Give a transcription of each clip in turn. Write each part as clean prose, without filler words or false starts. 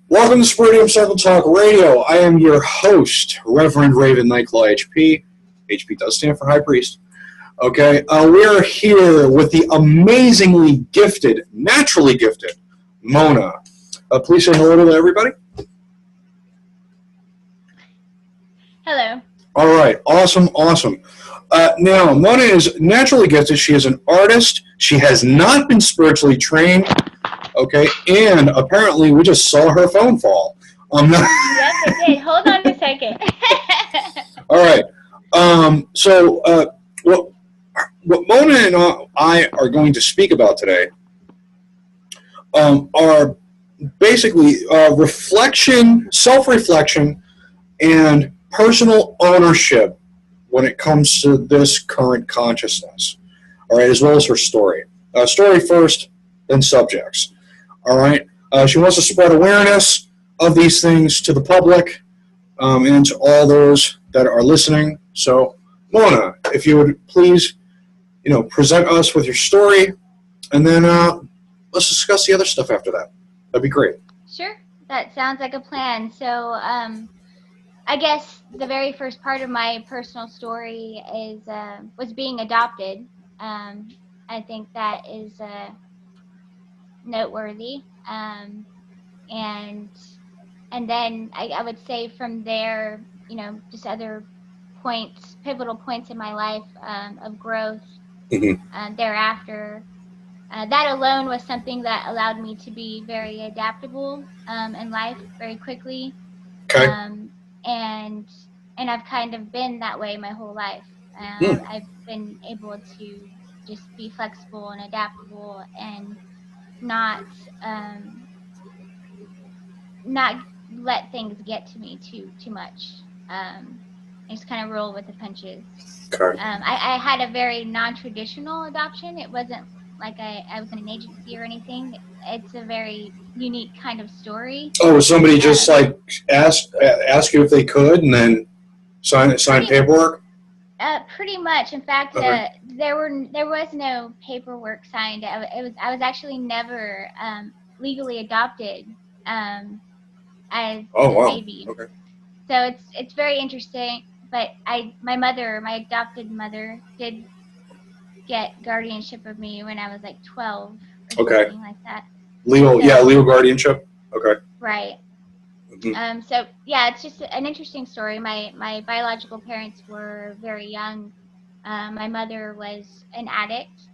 Welcome to Spiridium Circle Talk Radio. I am your host, Reverend Raven Nightclaw HP. HP does stand for High Priest. Okay, we are here with the amazingly gifted, naturally gifted, Mona. Please say hello to everybody. Hello. All right, awesome. Now, Mona is naturally gifted. She is an artist. She has not been spiritually trained. Okay, and apparently we just saw her phone fall. Yes, I did. Hold on a second. All right. What Mona and I are going to speak about today are basically reflection, self-reflection, and personal ownership when it comes to this current consciousness. All right, as well as her story. Story first, then subjects. All right. She wants to spread awareness of these things to the public and to all those that are listening. So, Mona, if you would please, present us with your story, and then let's discuss the other stuff after that. That'd be great. Sure. That sounds like a plan. So, I guess the very first part of my personal story was being adopted. I think that is noteworthy. And then I would say from there, just other points, pivotal points in my life of growth thereafter. That alone was something that allowed me to be very adaptable in life very quickly. Okay. And I've kind of been that way my whole life. I've been able to just be flexible and adaptable and not let things get to me too much. I just kind of roll with the punches. Okay. I had a very non-traditional adoption. It wasn't like I was in an agency or anything. It's a very unique kind of story. Oh, somebody just ask you if they could, and then sign paperwork. Pretty much. In fact, okay. there was no paperwork signed. I was actually never legally adopted as a baby. Okay. So it's very interesting. But my adopted mother did get guardianship of me when I was like 12 or something like that. Legal guardianship. Okay. Right. Mm-hmm. So yeah, it's just an interesting story. My biological parents were very young. My mother was an addict,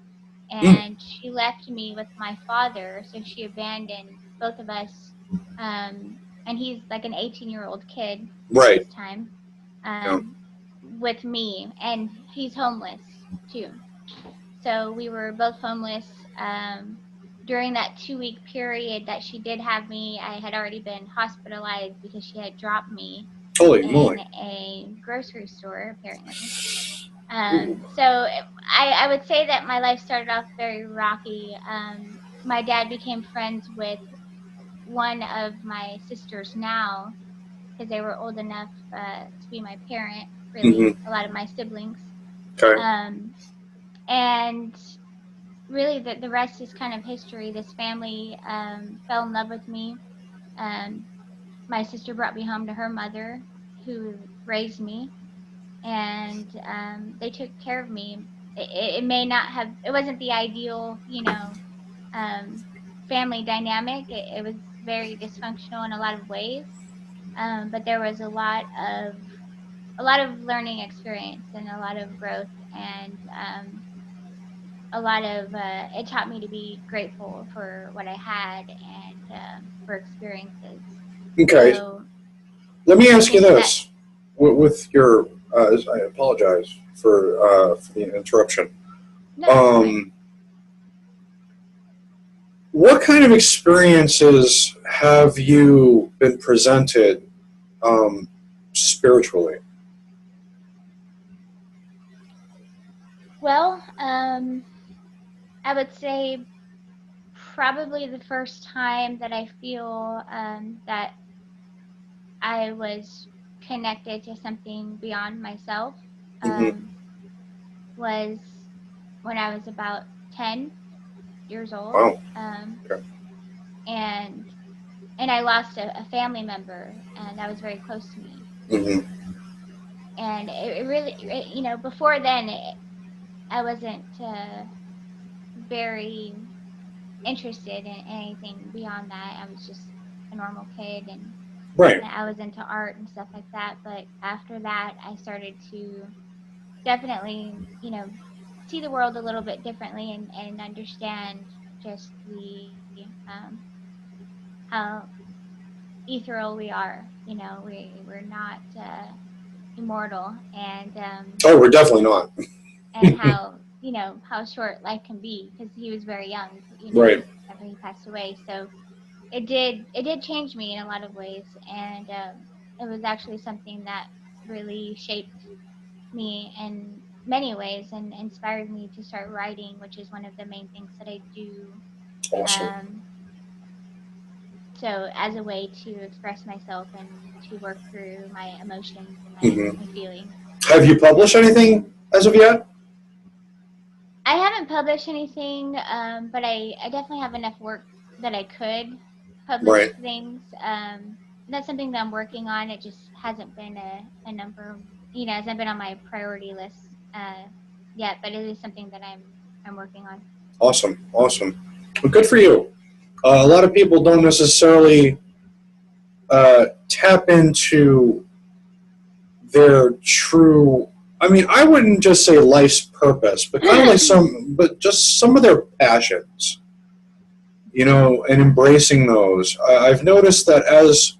and she left me with my father. So she abandoned both of us. And he's like an 18-year-old kid right. at this time, with me, and he's homeless too. So we were both homeless. During that 2-week period that she did have me, I had already been hospitalized because she had dropped me in a grocery store, apparently. So I would say that my life started off very rocky. My dad became friends with one of my sisters now because they were old enough to be my parent, really, a lot of my siblings. Okay. And really, the rest is kind of history. This family fell in love with me. My sister brought me home to her mother, who raised me, and they took care of me. It wasn't the ideal, family dynamic. It was very dysfunctional in a lot of ways, but there was a lot of learning experience and a lot of growth, and it taught me to be grateful for what I had and for experiences. Okay. So, let me ask you this. With your, I apologize for the interruption. No, what kind of experiences have you been presented spiritually? Well, I would say probably the first time that I feel that I was connected to something beyond myself was when I was about 10 years old. Wow. And and I lost a family member, and that was very close to me. Mm-hmm. And it really, before then, I wasn't very interested in anything beyond that. I was just a normal kid, and Right. I was into art and stuff like that. But after that, I started to definitely, see the world a little bit differently, and understand just how ethereal we are. We're not immortal, Oh, we're definitely not. and how short life can be, because he was very young, Right. whenever he passed away. So it did change me in a lot of ways, and it was actually something that really shaped me in many ways and inspired me to start writing, which is one of the main things that I do. Awesome. Um, so as a way to express myself and to work through my emotions and Mm-hmm. my feelings. Have you published anything as of yet? I haven't published anything, but I definitely have enough work that I could publish Right. things. That's something that I'm working on. It just hasn't been a number, hasn't been on my priority list yet, but it is something that I'm working on. Awesome. Awesome. Well, good for you. A lot of people don't necessarily tap into their true. I mean, I wouldn't just say life's purpose, but kind of like but just some of their passions, and embracing those. I've noticed that as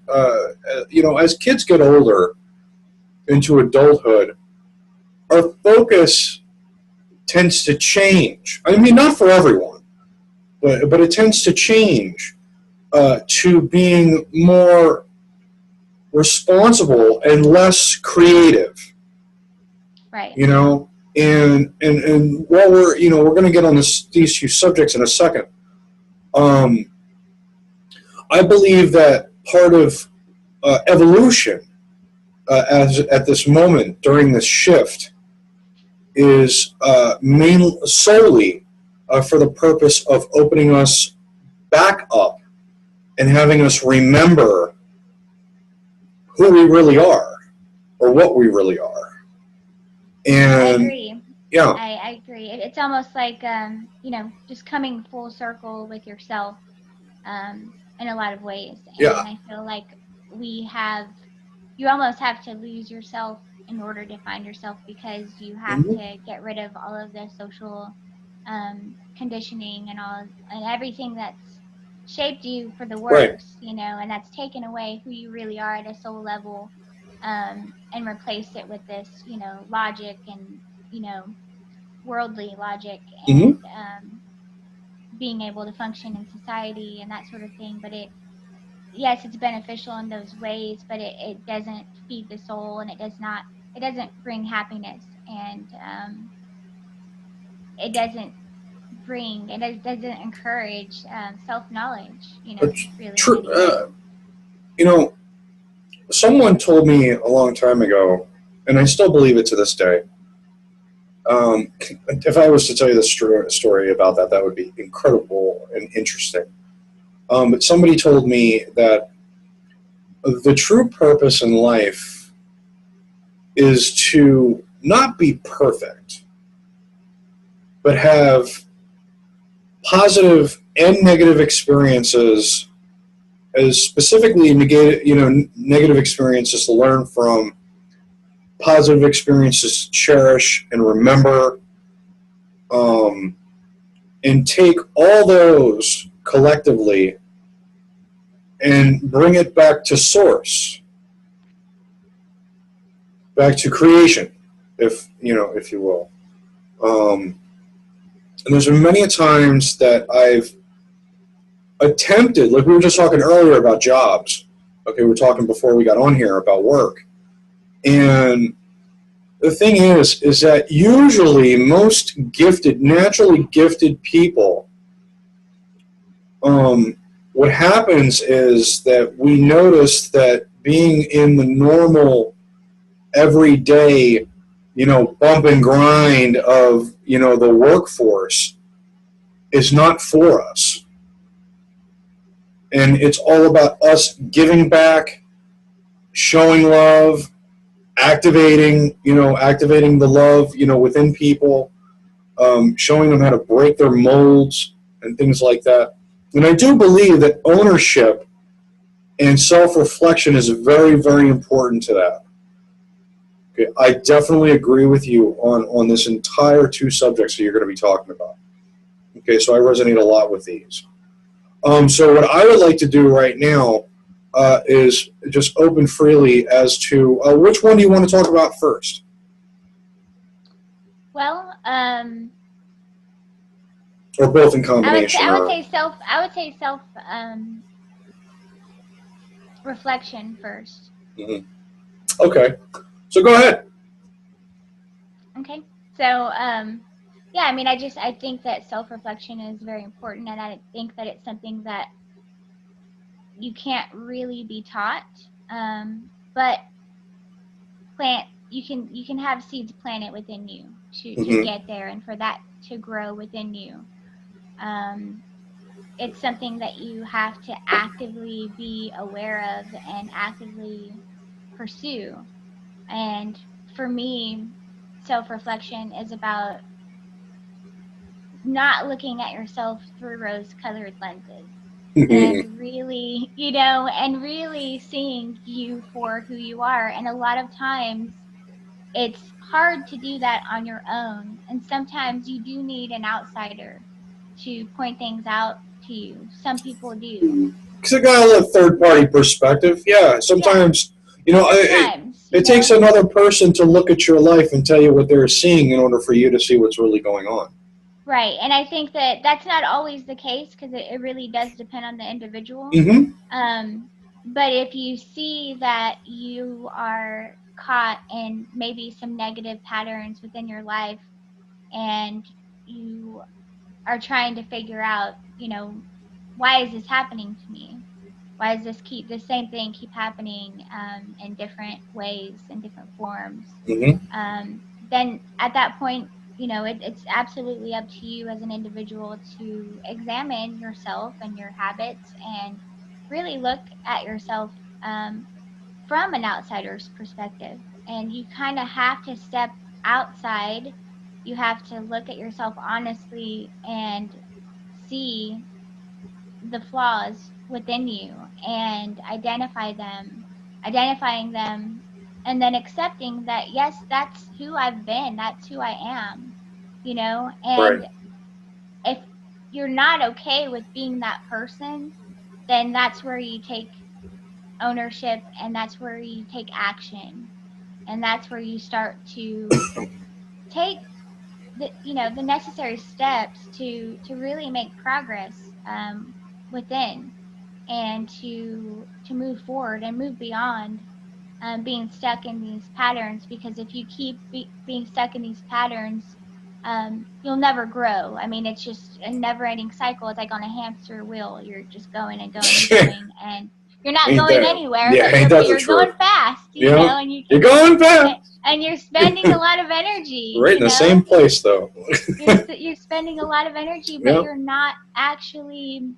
kids get older into adulthood, our focus tends to change. I mean, not for everyone, but it tends to change to being more responsible and less creative. Right. And while we're going to get on these few subjects in a second. I believe that part of evolution as at this moment during this shift is solely for the purpose of opening us back up and having us remember who we really are or what we really are. And I agree. Yeah. I agree. It's almost like, just coming full circle with yourself in a lot of ways. Yeah. And I feel like you almost have to lose yourself in order to find yourself, because you have Mm-hmm. to get rid of all of the social conditioning and everything that's shaped you for the worse, and that's taken away who you really are at a soul level, and replaced it with this, logic and, worldly logic, and being able to function in society and that sort of thing. But yes, it's beneficial in those ways, but it doesn't feed the soul, and it doesn't bring happiness, and it doesn't encourage self-knowledge, really. True. Someone told me a long time ago, and I still believe it to this day. If I was to tell you the story about that, that would be incredible and interesting. But somebody told me that the true purpose in life is to not be perfect, but have positive and negative experiences, as specifically negative experiences to learn from, positive experiences to cherish and remember, and take all those collectively and bring it back to source, back to creation, if you will. And there's been many times that I've attempted, like we were just talking earlier about jobs. Okay, we were talking before we got on here about work. And the thing is that usually most naturally gifted people, what happens is that we notice that being in the normal, everyday, bump and grind of, the workforce is not for us. And it's all about us giving back, showing love, activating the love, within people, showing them how to break their molds and things like that. And I do believe that ownership and self-reflection is very, very important to that. Okay, I definitely agree with you on this entire two subjects that you're going to be talking about. Okay, so I resonate a lot with these. So what I would like to do right now is just open freely as to which one do you want to talk about first? Well, or both in combination. I would say self reflection first. Mm-hmm. Okay, so go ahead. Okay, so yeah, I mean, I think that self-reflection is very important, and I think that it's something that you can't really be taught, but you can have seeds planted within you to get there, and for that to grow within you. It's something that you have to actively be aware of and actively pursue. And for me, self-reflection is about not looking at yourself through rose-colored lenses and really, and really seeing you for who you are. And a lot of times it's hard to do that on your own. And sometimes you do need an outsider to point things out to you. Some people do. Because I got a third-party perspective. Yeah, sometimes, it takes another person to look at your life and tell you what they're seeing in order for you to see what's really going on. Right, and I think that that's not always the case, because it really does depend on the individual. Mm-hmm. But if you see that you are caught in maybe some negative patterns within your life, and you are trying to figure out, why is this happening to me? Why does the same thing keep happening in different ways, in different forms? Mm-hmm. Then at that point, it's absolutely up to you as an individual to examine yourself and your habits and really look at yourself from an outsider's perspective. And you kind of have to step outside. You have to look at yourself honestly and see the flaws within you and identifying them, and then accepting that, yes, that's who I've been, that's who I am, and right. If you're not okay with being that person, then that's where you take ownership, and that's where you take action, and that's where you start to take the necessary steps to really make progress within, and to move forward and move beyond being stuck in these patterns. Because if you keep being stuck in these patterns, you'll never grow. I mean, it's just a never-ending cycle. It's like on a hamster wheel. You're just going and going and going, and you're not going anywhere. Yeah, but you're going fast, and you're going fast. And you're spending a lot of energy. Right in the same place, though. You're spending a lot of energy, but you're not actually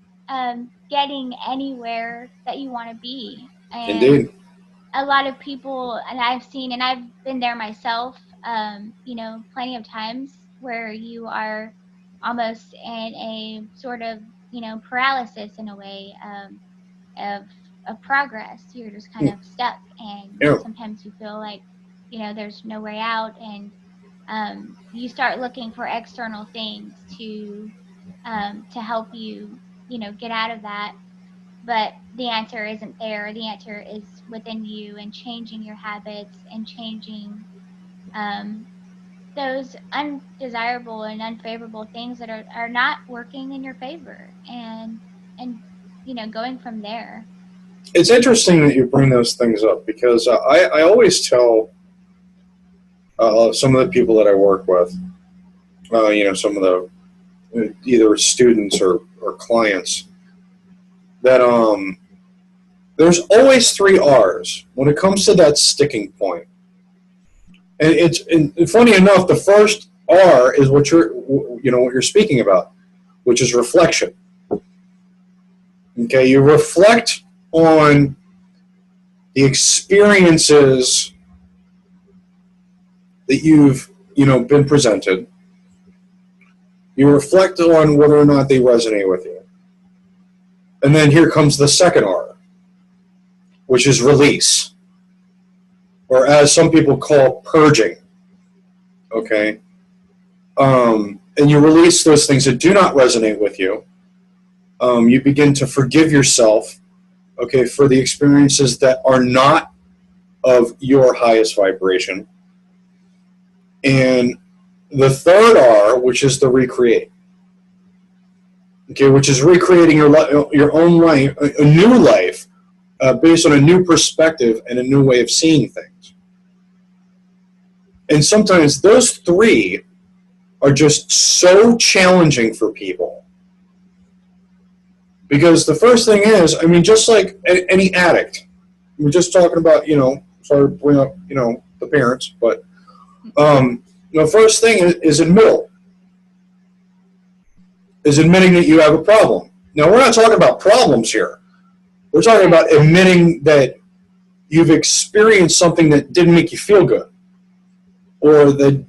getting anywhere that you want to be. And indeed. A lot of people, and I've seen, and I've been there myself, plenty of times, where you are almost in a sort of, paralysis in a way of progress. You're just kind of stuck, and sometimes you feel like, there's no way out, and you start looking for external things to help you, get out of that. But the answer isn't there. The answer is within you, and changing your habits and changing those undesirable and unfavorable things that are not working in your favor, and going from there. It's interesting that you bring those things up, because I always tell some of the people that I work with, some of the either students or clients, that there's always 3 R's when it comes to that sticking point. And funny enough, the first R is what you're speaking about, which is reflection. Okay, you reflect on the experiences that you've, been presented. You reflect on whether or not they resonate with you. And then here comes the second R, which is release, or as some people call purging. Okay? And you release those things that do not resonate with you. You begin to forgive yourself, okay, for the experiences that are not of your highest vibration. And the third R, which is the recreate, okay, which is recreating your own life, a new life, based on a new perspective and a new way of seeing things. And sometimes those three are just so challenging for people. Because the first thing is, I mean, just like any addict, we're just talking about, sorry to bring up, the parents, but the first thing is admittal, is admitting that you have a problem. Now, we're not talking about problems here. We're talking about admitting that you've experienced something that didn't make you feel good, or that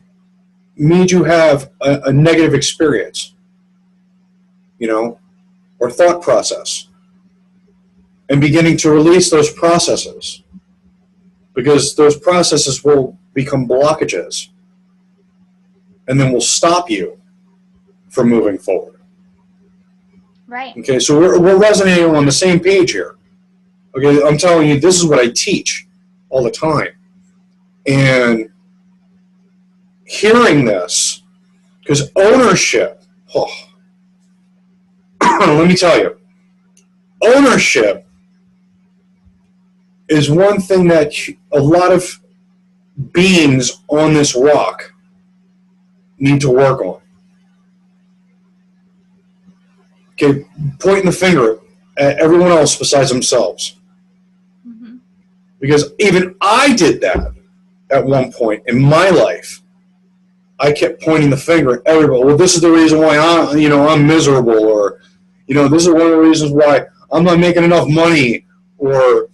made you have a negative experience, or thought process, and beginning to release those processes, because those processes will become blockages and then will stop you from moving forward. Right. Okay, so we're resonating on the same page here. Okay, I'm telling you, this is what I teach all the time. And hearing this, because ownership, let me tell you, ownership is one thing that a lot of beings on this rock need to work on. Okay, pointing the finger at everyone else besides themselves. Mm-hmm. Because even I did that at one point in my life. I kept pointing the finger at everybody. Well, this is the reason why I'm miserable, or, this is one of the reasons why I'm not making enough money, or,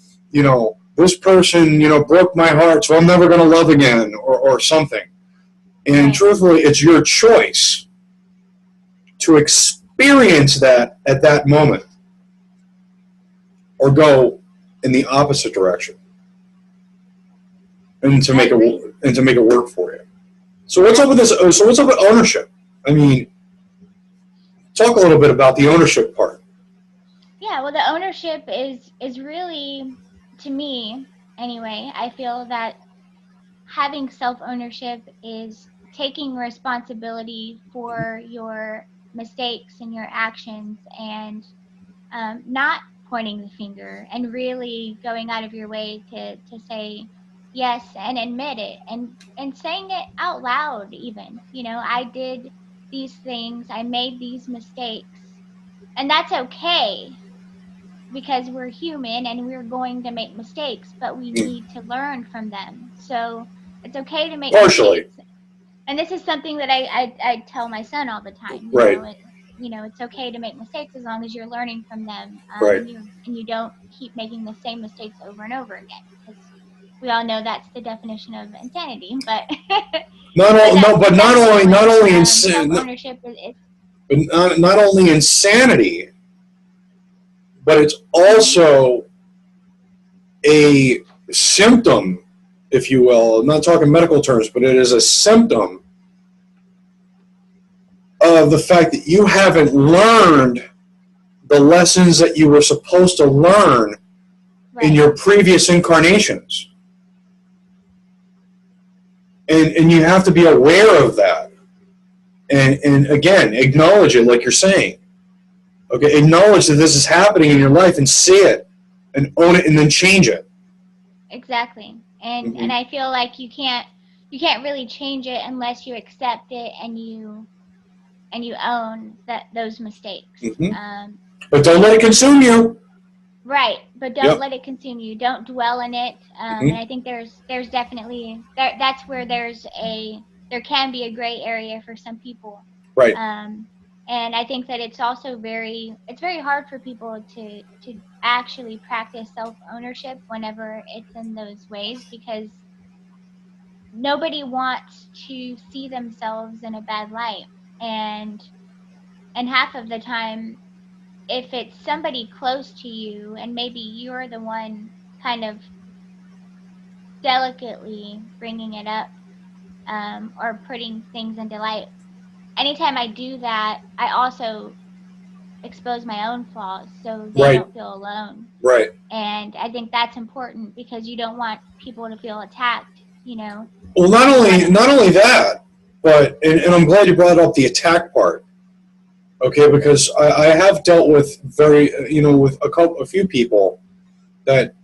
this person, broke my heart, so I'm never going to love again, or something. And truthfully, it's your choice to experience that at that moment, or go in the opposite direction, and to make it work for you. So what's up with this? So what's up with ownership? I mean, talk a little bit about the ownership part. Yeah, well, the ownership is really, to me anyway, I feel that having self-ownership is taking responsibility for your mistakes and your actions, and not pointing the finger, and really going out of your way to say yes and admit it, and saying it out loud even. I did these things, I made these mistakes, and that's okay, because we're human and we're going to make mistakes, but we need to learn from them. So it's okay to make mistakes. And this is something that I tell my son all the time. It's okay to make mistakes as long as you're learning from them, and you don't keep making the same mistakes over and over again, because we all know that's the definition of insanity. But not only insanity, but it's also a symptom, if you will. I'm not talking medical terms, but it is a symptom of the fact that you haven't learned the lessons that you were supposed to learn in your previous incarnations. And you have to be aware of that. And again, acknowledge it, like you're saying. Okay, acknowledge that this is happening in your life, and see it, and own it, and then change it. Exactly. And I feel like you can't really change it unless you accept it and you own those mistakes. But don't let it consume you. Right, but don't let it consume you. Don't dwell in it. And I think there's definitely that's where there can be a gray area for some people. Right. And I think that it's also it's very hard for people to actually practice self-ownership whenever it's in those ways, because nobody wants to see themselves in a bad light. And half of the time, if it's somebody close to you and maybe you're the one kind of delicately bringing it up, or putting things into light, anytime I do that, I also expose my own flaws so they Right. don't feel alone. Right. And I think that's important because you don't want people to feel attacked, Well, not only that, but and I'm glad you brought up the attack part. Okay, because I have dealt with with a few people that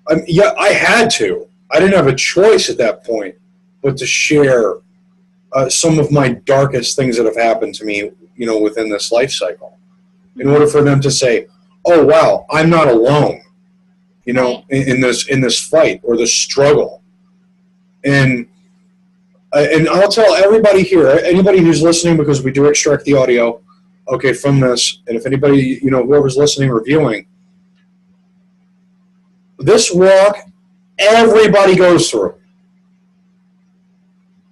I had to. I didn't have a choice at that point, but to share some of my darkest things that have happened to me, within this life cycle, in order for them to say, "Oh wow, I'm not alone," Right. in this fight or this struggle, and I'll tell everybody here, anybody who's listening, because we do extract the audio, okay, from this, and if anybody, whoever's listening or viewing, this walk, everybody goes through.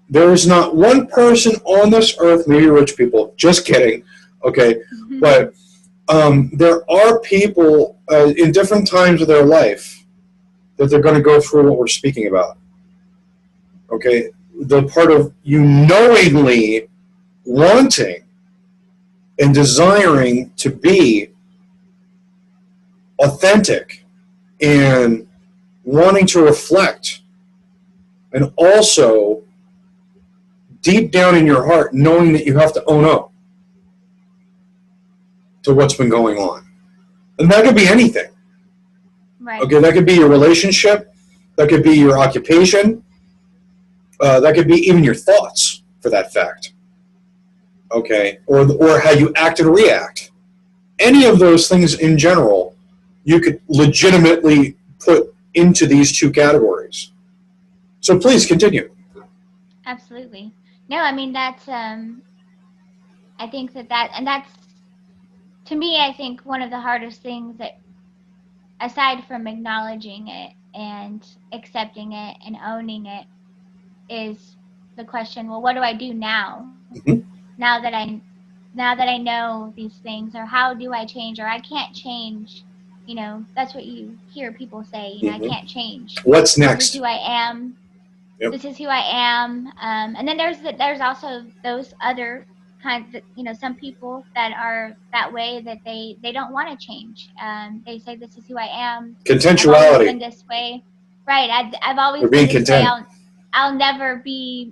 There is not one person on this earth, maybe rich people, just kidding, okay, but there are people in different times of their life that they're going to go through what we're speaking about, okay? The part of you knowingly wanting and desiring to be authentic and wanting to reflect, and also deep down in your heart knowing that you have to own up to what's been going on. And that could be anything. Right. Okay, that could be your relationship, that could be your occupation, that could be even your thoughts, for that fact. Okay, or how you act and react. Any of those things in general, you could legitimately put into these two categories. So please continue. Absolutely. No, I mean, that's I think and that's, to me, I think one of the hardest things, that aside from acknowledging it and accepting it and owning it, is the question, well, what do I do now? Mm-hmm. Now that I know these things, or how do I change, or I can't change, that's what you hear people say, I can't change. What's next? This is who I am. Yep. This is who I am. And then there's also those other kinds that, some people that are that way, that they don't want to change. They say, this is who I am. Contentuality. I've always been this way. Right. I've always been this way. I'll never be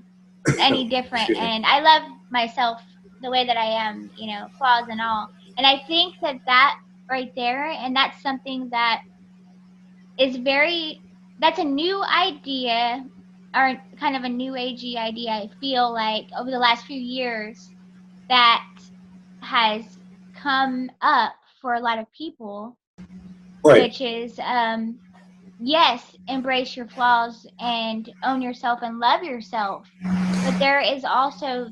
any different. And I love myself the way that I am, flaws and all. And I think that right there, and that's something that is that's a new idea, or kind of a new agey idea, I feel like, over the last few years, that has come up for a lot of people. Right. Which is, yes, embrace your flaws and own yourself and love yourself. But there is also,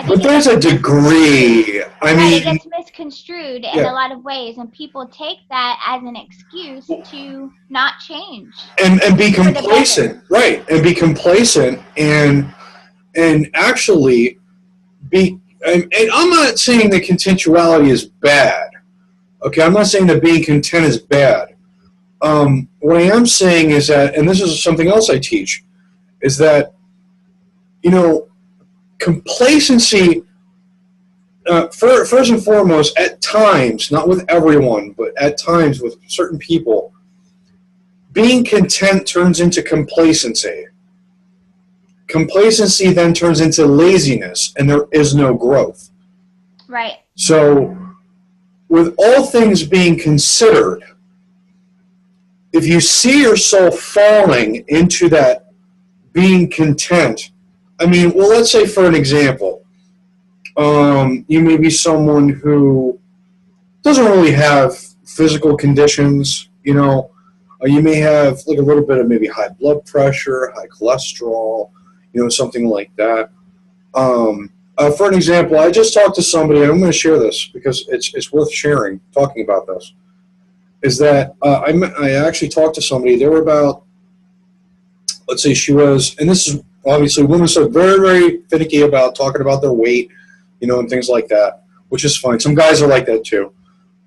but there's a degree. I mean, it gets misconstrued in a lot of ways, and people take that as an excuse to not change and be complacent, right? And be complacent, and actually be. And I'm not saying that contentuality is bad. Okay, I'm not saying that being content is bad. What I am saying is that, and this is something else I teach, is that, complacency, first and foremost, at times, not with everyone, but at times with certain people, being content turns into complacency. Complacency then turns into laziness, and there is no growth. Right. So, with all things being considered, if you see yourself falling into that being content, I mean, well, let's say for an example, you may be someone who doesn't really have physical conditions, you may have like a little bit of maybe high blood pressure, high cholesterol, something like that. For an example, I just talked to somebody, and I'm going to share this because it's worth sharing, talking about this, is that I actually talked to somebody. They were about, let's see, she was, and this is obviously women are very, very finicky about talking about their weight, and things like that, which is fine. Some guys are like that too.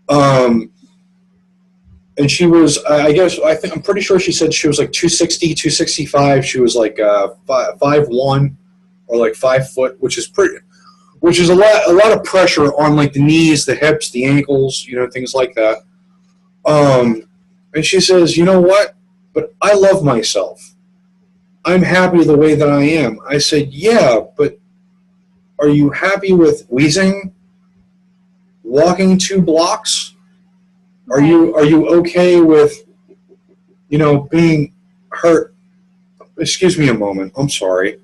And she was, I'm pretty sure she said she was like 260, 265. She was like 5'1" or like 5 foot, which is a lot of pressure on like the knees, the hips, the ankles, things like that. And she says, you know what? But I love myself. I'm happy the way that I am. I said, yeah, but are you happy with wheezing, walking 2 blocks? Are you okay with, being hurt? Excuse me a moment. I'm sorry.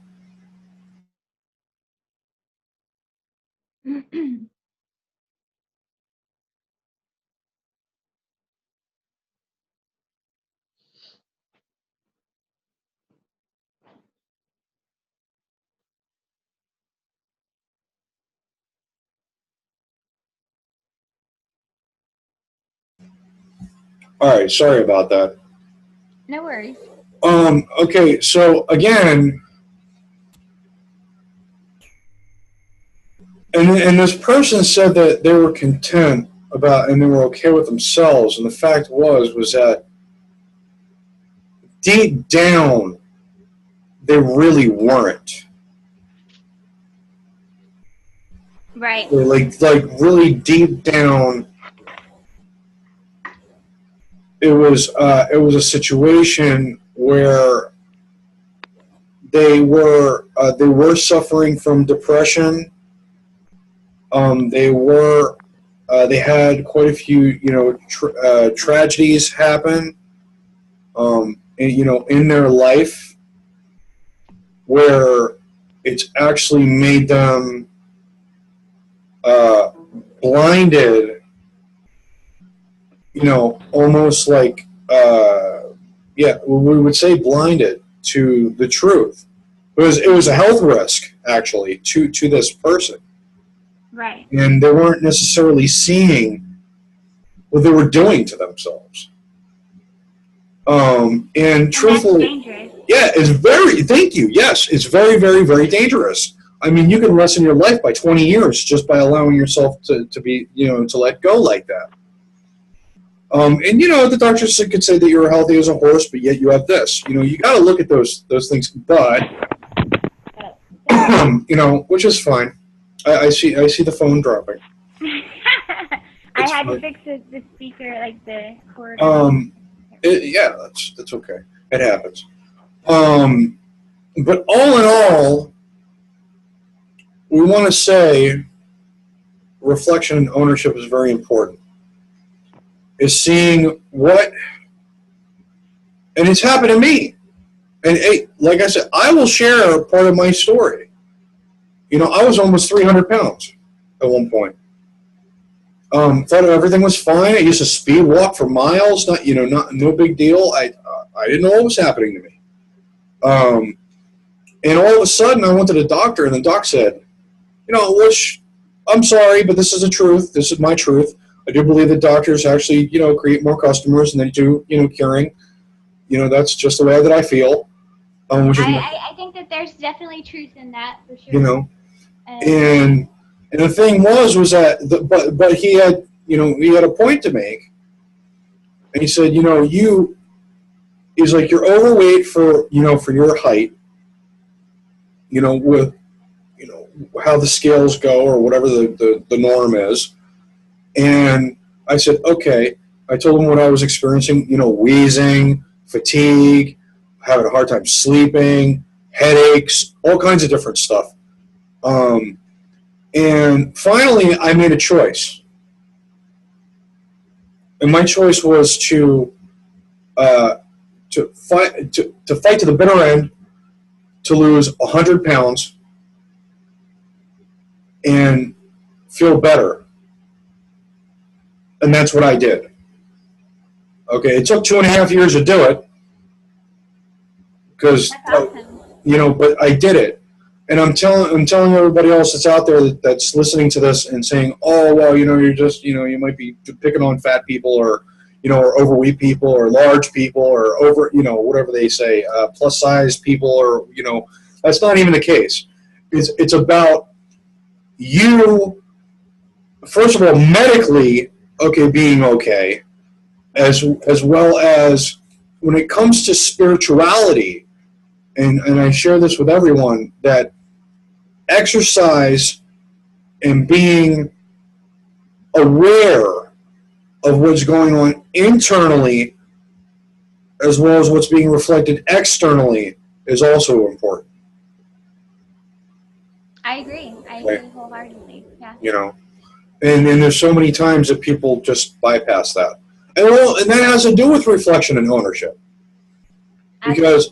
All right, sorry about that. No worries. Okay, so again, and this person said that they were content about and they were okay with themselves, and the fact was that deep down they really weren't. Right. Like really deep down, it was a situation where they were suffering from depression. They had quite a few tragedies happen in their life where it's actually made them blinded, almost like we would say blinded to the truth. It was a health risk actually to this person. Right. And they weren't necessarily seeing what they were doing to themselves. And truthfully, yeah, it's very, thank you. Yes, it's very, very, very dangerous. I mean, you can lessen your life by 20 years just by allowing yourself to be, to let go like that. And, the doctors could say that you're healthy as a horse, but yet you have this. You got to look at those things. But, which is fine. I see the phone dropping. I had to fix the speaker, like the cord. Yeah, that's okay. It happens. But all in all, we want to say reflection and ownership is very important. Is seeing what, and it's happened to me. And hey, like I said, I will share part of my story. I was almost 300 pounds at one point. Thought everything was fine. I used to speed walk for miles. No big deal. I didn't know what was happening to me. And all of a sudden, I went to the doctor, and the doc said, which I'm sorry, but this is the truth. This is my truth. I do believe that doctors actually, create more customers than they do, curing. That's just the way that I feel. I think that there's definitely truth in that, for sure. And the thing was that, but he had, he had a point to make. And he said, he's like, you're overweight for your height, with, how the scales go or whatever the norm is. And I said, okay. I told him what I was experiencing, wheezing, fatigue, having a hard time sleeping, headaches, all kinds of different stuff. And finally, I made a choice. And my choice was to fight to the bitter end, to lose 100 pounds and feel better. And that's what I did. Okay, it took 2.5 years to do it because, awesome. But I did it. And I'm telling everybody else that's out there that's listening to this and saying, oh, well, you're just, you might be picking on fat people or, or overweight people or large people or whatever they say, plus size people or, that's not even the case. It's about you, first of all, medically, being okay, as well as when it comes to spirituality, and I share this with everyone, that exercise and being aware of what's going on internally as well as what's being reflected externally is also important. I agree. I agree wholeheartedly. Yeah. And there's so many times that people just bypass that. And that has to do with reflection and ownership. Because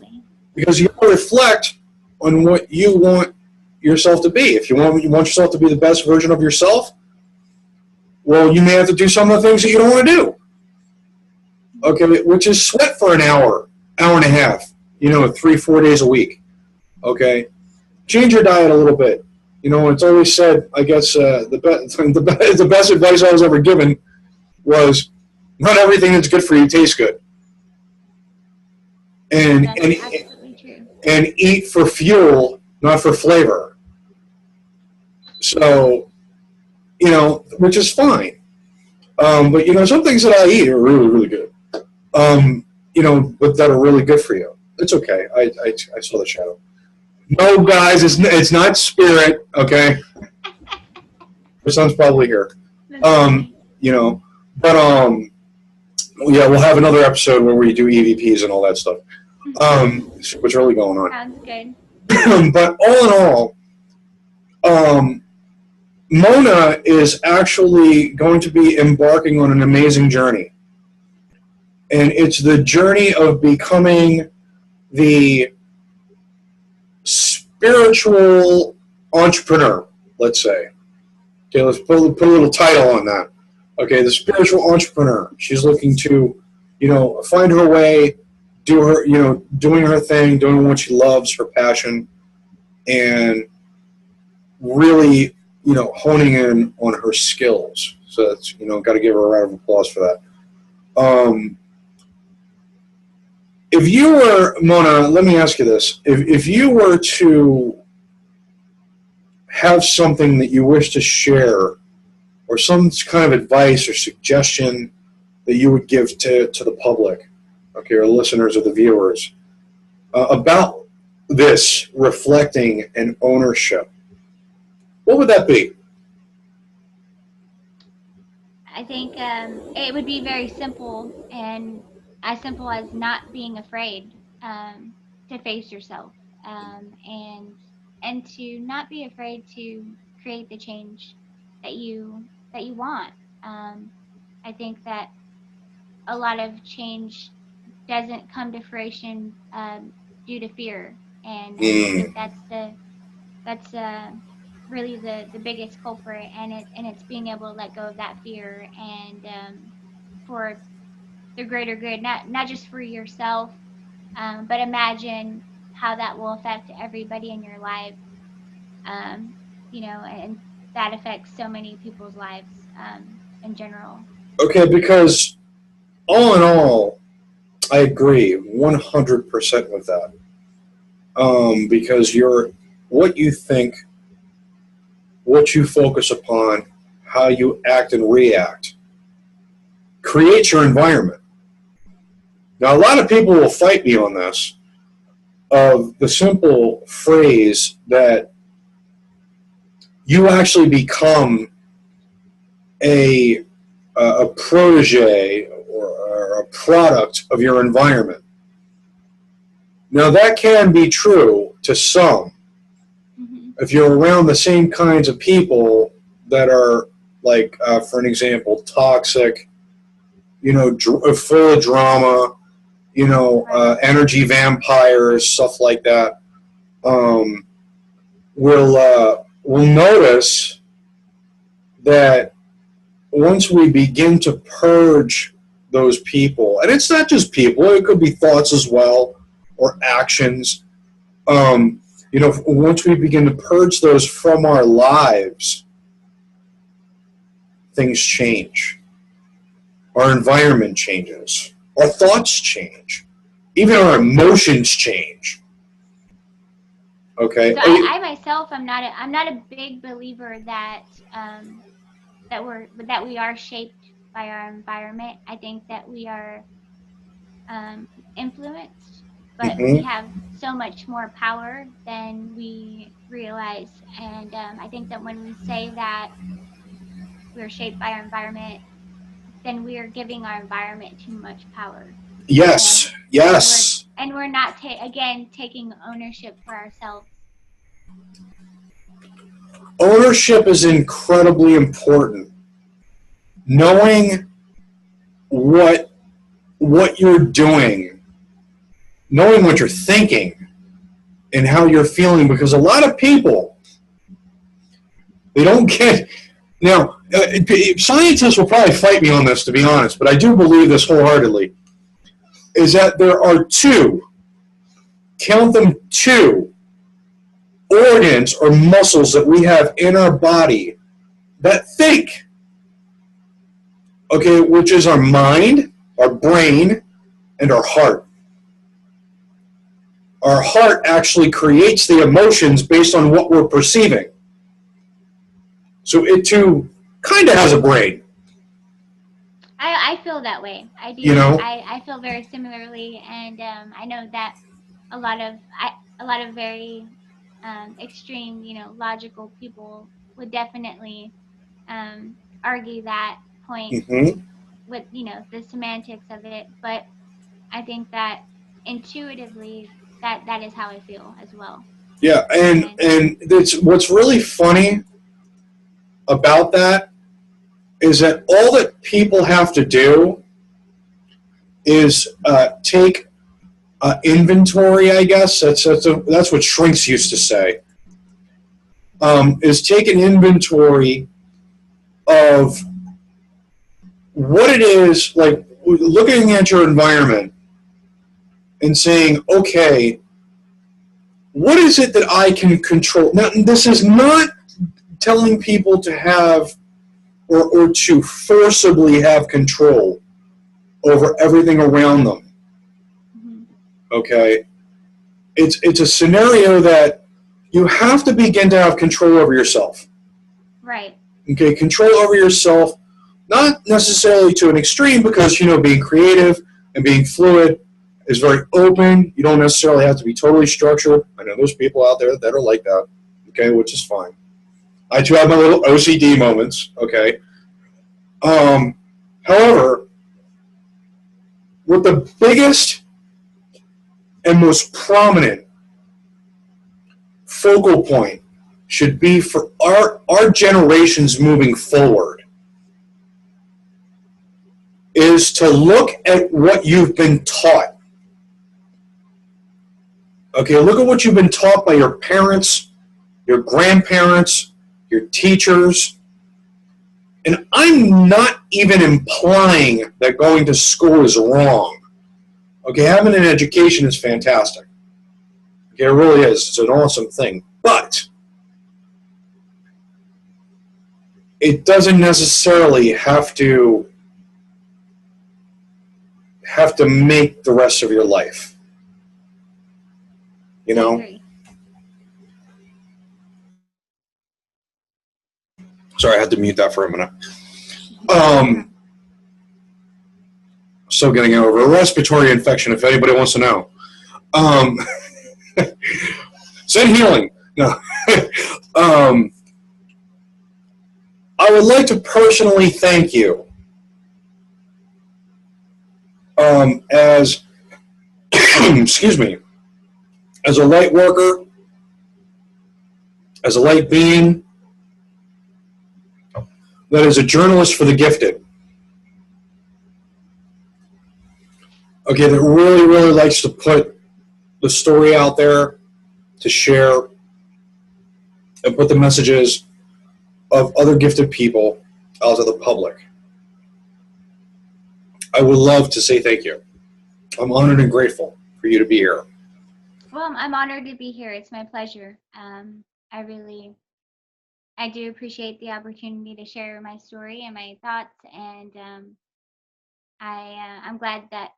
you reflect on what you want yourself to be. If you want yourself to be the best version of yourself, well, you may have to do some of the things that you don't want to do. Okay, which is sweat for an hour and a half, 3-4 days a week. Okay, change your diet a little bit. It's always said, I guess, the best advice I was ever given was, not everything that's good for you tastes good. And eat for fuel, not for flavor. So, which is fine. But some things that I eat are really, really good. But that are really good for you. It's okay. I saw the shadow. No, guys, it's not spirit. Okay. My son's probably here. But yeah, we'll have another episode where we do EVPs and all that stuff. What's really going on? Sounds good. But all in all, Mona is actually going to be embarking on an amazing journey. And it's the journey of becoming the spiritual entrepreneur, let's say. Okay, let's put a little title on that. Okay, the spiritual entrepreneur. She's looking to, find her way, doing her thing, doing what she loves, her passion, and really, honing in on her skills. So that's, got to give her a round of applause for that. If you were, Mona, let me ask you this. If you were to have something that you wish to share or some kind of advice or suggestion that you would give to the public, okay, or listeners or the viewers, about this reflecting and ownership, what would that be? I think it would be very simple, and as simple as not being afraid to face yourself, and to not be afraid to create the change that you want. I think that a lot of change doesn't come to fruition due to fear, and I think that's really the biggest culprit, and it's being able to let go of that fear, and for the greater good, not just for yourself, but imagine how that will affect everybody in your life, and that affects so many people's lives in general. Okay, because all in all, I agree 100% with that. Because what you think, what you focus upon, how you act and react, creates your environment. Now, a lot of people will fight me on this, of the simple phrase that you actually become a protege or a product of your environment. Now, that can be true to some. Mm-hmm. If you're around the same kinds of people that are, like, for an example, toxic, full of drama, energy vampires, stuff like that, we'll notice that once we begin to purge those people, and it's not just people, it could be thoughts as well, or actions, You know, once we begin to purge those from our lives, things change. Our environment changes. Our thoughts change. Even our emotions change. Okay. So I myself, I'm not a big believer that that we are shaped by our environment. I think that we are influenced, but we have so much more power than we realize. And I think that when we say that we're shaped by our environment, then we are giving our environment too much power. Yes, and, yes. And we're not, again, taking ownership for ourselves. Ownership is incredibly important. Knowing what you're doing, knowing what you're thinking, and how you're feeling, because a lot of people, they don't get. Now, scientists will probably fight me on this, to be honest, but I do believe this wholeheartedly, is that there are count them two, organs or muscles that we have in our body that think, okay, which is our mind, our brain, and our heart. Our heart actually creates the emotions based on what we're perceiving. So it too kind of has a brain. I feel that way. I do. You know? I feel very similarly, and I know that a lot of very extreme, logical people would definitely argue that point with, the semantics of it. But I think that intuitively, that is how I feel as well. Yeah, and it's what's really funny about that is that all that people have to do is take inventory, I guess. That's what shrinks used to say. Is take an inventory of what it is, like looking at your environment and saying, okay, what is it that I can control? Now, this is not telling people to have or to forcibly have control over everything around them. Okay? It's a scenario that you have to begin to have control over yourself. Right. Okay, control over yourself, not necessarily to an extreme, because, being creative and being fluid is very open. You don't necessarily have to be totally structured. I know there's people out there that are like that, okay, which is fine. I too have my little OCD moments, okay. However, what the biggest and most prominent focal point should be for our generations moving forward is to look at what you've been taught. Okay, look at what you've been taught by your parents, your grandparents, your teachers. And I'm not even implying that going to school is wrong. Okay, having an education is fantastic. Okay, it really is. It's an awesome thing. But it doesn't necessarily have to make the rest of your life. You know? I agree. Sorry, I had to mute that for a minute. Still getting over a respiratory infection, if anybody wants to know. Send healing. No. I would like to personally thank you as, excuse me, as a light worker, as a light being, that is a journalist for the gifted. Okay, that really, really likes to put the story out there, to share, and put the messages of other gifted people out to the public. I would love to say thank you. I'm honored and grateful for you to be here. Well, I'm honored to be here. It's my pleasure. I do appreciate the opportunity to share my story and my thoughts, and I'm glad that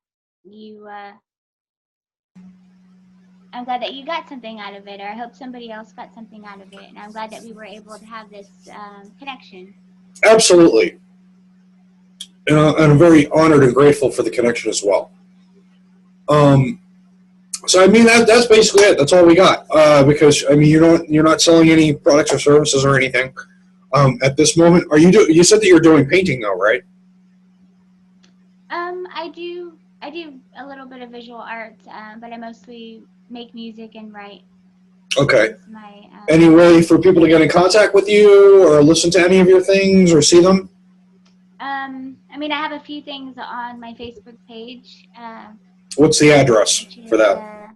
you got something out of it, or I hope somebody else got something out of it, and I'm glad that we were able to have this connection. Absolutely. And I'm very honored and grateful for the connection as well. So I mean that's basically it. That's all we got. Because I mean you're not selling any products or services or anything at this moment. Are you you said that you're doing painting though, right? I do a little bit of visual art, but I mostly make music and write. Okay. My, any way for people to get in contact with you or listen to any of your things or see them? I mean, I have a few things on my Facebook page. What's the address for that?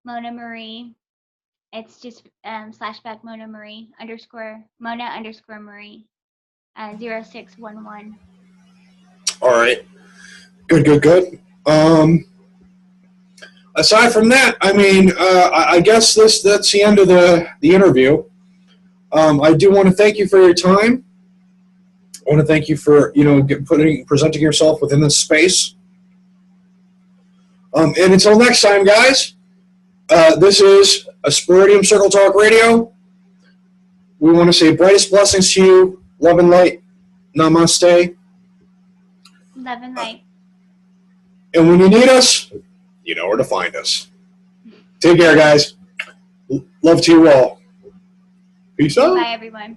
Mona Marie. It's just /back Mona Marie Mona Marie 0611. All right. Good. Aside from that, I mean, I guess that's the end of the interview. I do want to thank you for your time. I want to thank you for presenting yourself within this space. And until next time, guys, this is Asperidium Circle Talk Radio. We want to say brightest blessings to you, love and light. Namaste. Love and light. And when you need us, you know where to find us. Take care, guys. Love to you all. Peace out. Bye, everyone.